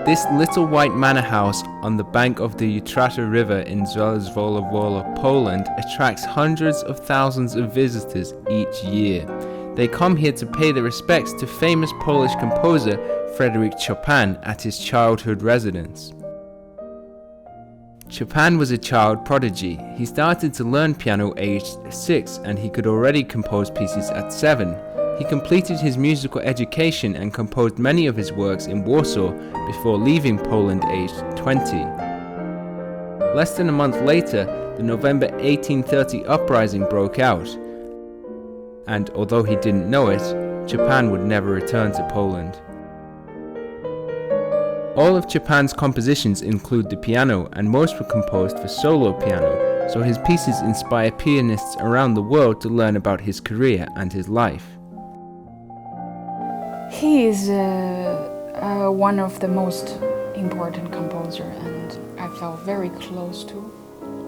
This little white manor house on the bank of the Utrata River in Zwolle, Poland attracts hundreds of thousands of visitors each year. They come here to pay their respects to famous Polish composer Frédéric Chopin at his childhood residence. Chopin was a child prodigy. He started to learn piano aged 6 and he could already compose pieces at 7. He completed his musical education and composed many of his works in Warsaw before leaving Poland aged 20. Less than a month later, the November 1830 uprising broke out, and although he didn't know it, Chopin would never return to Poland. All of Chopin's compositions include the piano, and most were composed for solo piano, so his pieces inspire pianists around the world to learn about his career and his life. He is one of the most important composers, and I felt very close to.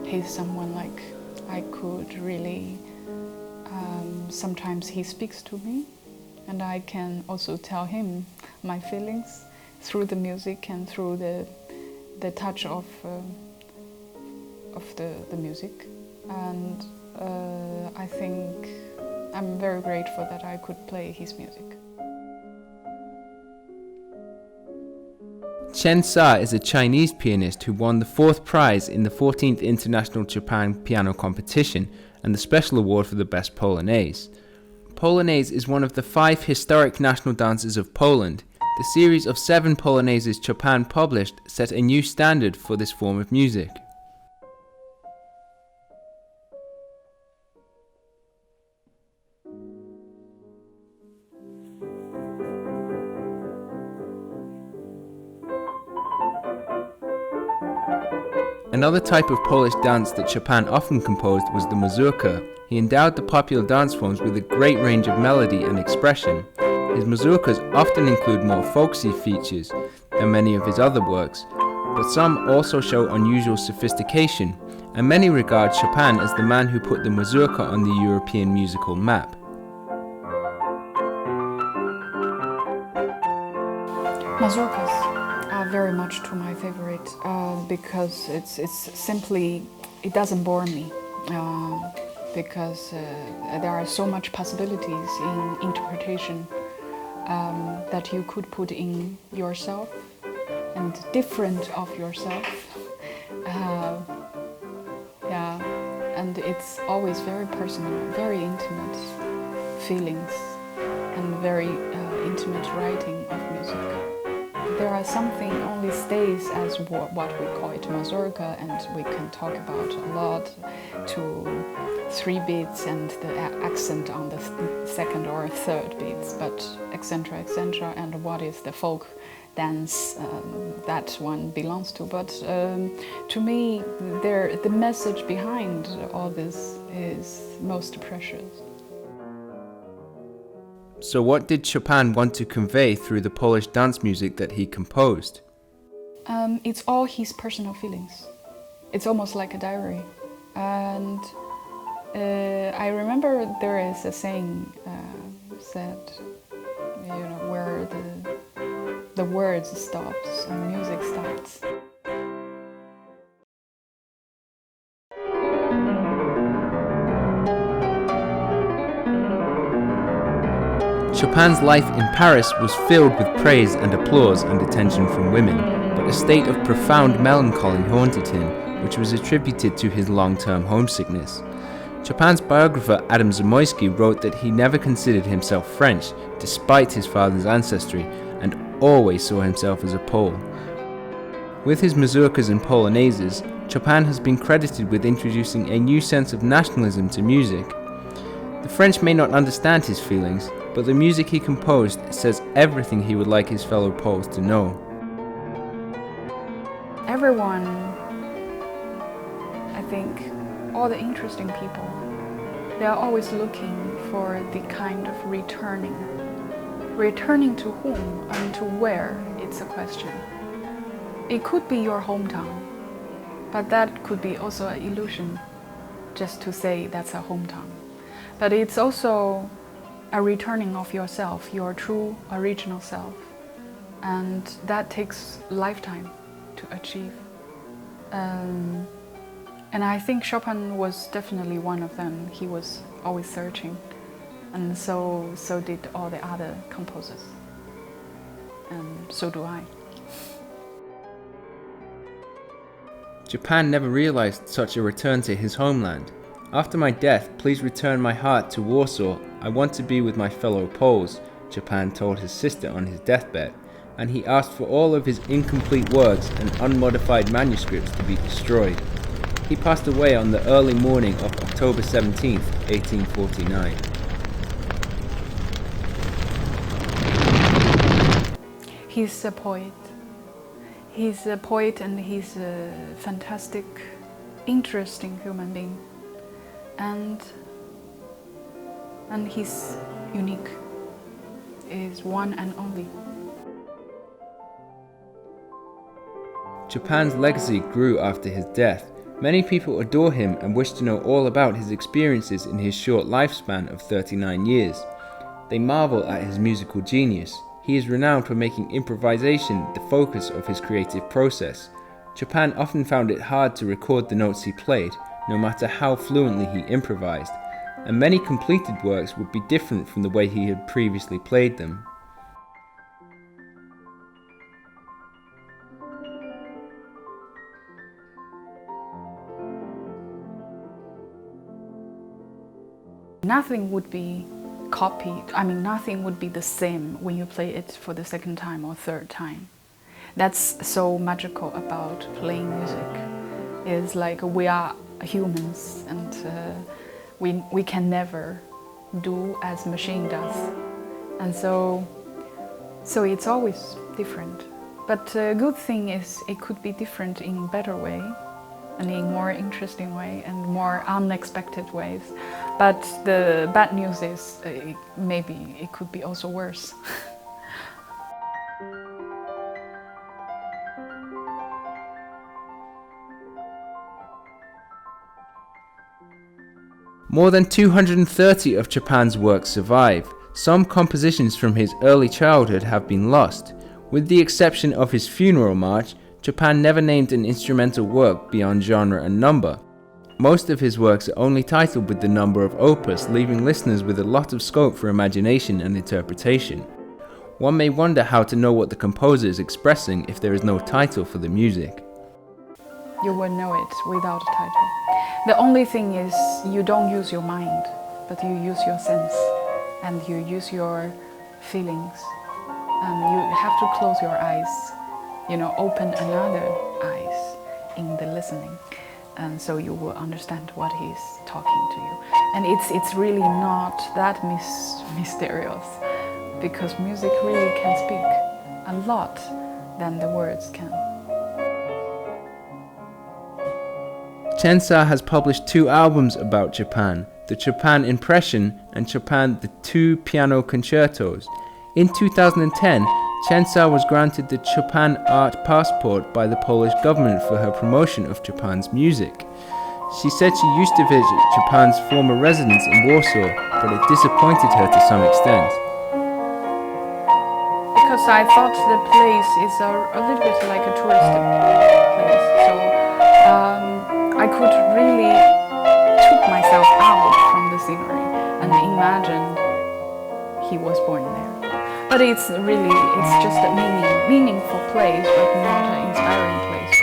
He's someone like I could really, sometimes he speaks to me, and I can also tell him my feelings through the music and through the touch of the music. And I think I'm very grateful that I could play his music. Chen Sa is a Chinese pianist who won the 4th prize in the 14th International Chopin Piano Competition and the special award for the Best Polonaise. Polonaise is one of the 5 historic national dances of Poland. The series of 7 polonaises Chopin published set a new standard for this form of music. Another type of Polish dance that Chopin often composed was the mazurka. He endowed the popular dance forms with a great range of melody and expression. His mazurkas often include more folksy features than many of his other works, but some also show unusual sophistication, and many regard Chopin as the man who put the mazurka on the European musical map. Mazurkas are very much to my favorite because it's simply, it doesn't bore me because there are so much possibilities in interpretation that you could put in yourself and different of yourself. And it's always very personal, very intimate feelings and very intimate writing of music. There are something only stays as what we call it mazurka, and we can talk about a lot to 3 beats and the accent on the 2nd or 3rd beats, but etc., and what is the folk dance that one belongs to. But to me, the message behind all this is most precious. So what did Chopin want to convey through the Polish dance music that he composed? It's all his personal feelings. It's almost like a diary. And I remember there is a saying said, where the words stops and music starts. Chopin's life in Paris was filled with praise and applause and attention from women, but a state of profound melancholy haunted him, which was attributed to his long-term homesickness. Chopin's biographer Adam Zamoyski wrote that he never considered himself French, despite his father's ancestry, and always saw himself as a Pole. With his mazurkas and polonaises, Chopin has been credited with introducing a new sense of nationalism to music. The French may not understand his feelings, but the music he composed says everything he would like his fellow Poles to know. Everyone, I think, all the interesting people, they are always looking for the kind of returning. Returning to whom and to where, it's a question. It could be your hometown, but that could be also an illusion, just to say that's a hometown. But it's also a returning of yourself, your true original self. and that takes lifetime to achieve. And I think Chopin was definitely one of them. He was always searching, and so did all the other composers, and so do I. Japan never realized such a return to his homeland. After my death, please return my heart to Warsaw. I want to be with my fellow Poles, Chopin told his sister on his deathbed, and he asked for all of his incomplete works and unmodified manuscripts to be destroyed. He passed away on the early morning of October 17, 1849. He's a poet. He's a poet and he's a fantastic, interesting human being. And he's unique. Is one and only. Chopin's legacy grew after his death. Many people adore him and wish to know all about his experiences in his short lifespan of 39 years. They marvel at his musical genius. He is renowned for making improvisation the focus of his creative process. Chopin often found it hard to record the notes he played, no matter how fluently he improvised, and many completed works would be different from the way he had previously played them. Nothing would be copied. I mean, nothing would be the same when you play it for the second time or third time. That's so magical about playing music. It's like we are humans, and we can never do as machine does, and so it's always different. But the good thing is it could be different in a better way, and in more interesting way and more unexpected ways. But the bad news is maybe it could be also worse. More than 230 of Chopin's works survive. Some compositions from his early childhood have been lost. With the exception of his funeral march, Chopin never named an instrumental work beyond genre and number. Most of his works are only titled with the number of opus, leaving listeners with a lot of scope for imagination and interpretation. One may wonder how to know what the composer is expressing if there is no title for the music. You will know it without a title. The only thing is you don't use your mind, but you use your sense and you use your feelings. You have to close your eyes, open another eyes in the listening, and so you will understand what he's talking to you. And it's really not that mysterious, because music really can speak a lot than the words can. Chensha has published 2 albums about Chopin, the Chopin Impression and Chopin the 2 Piano Concertos. In 2010, Chensha was granted the Chopin Art Passport by the Polish government for her promotion of Chopin's music. She said she used to visit Chopin's former residence in Warsaw, but it disappointed her to some extent. Because I thought the place is a little bit like a touristic place, so I could really took myself out from the scenery and imagined he was born there. But it's just a meaningful place, but not an inspiring place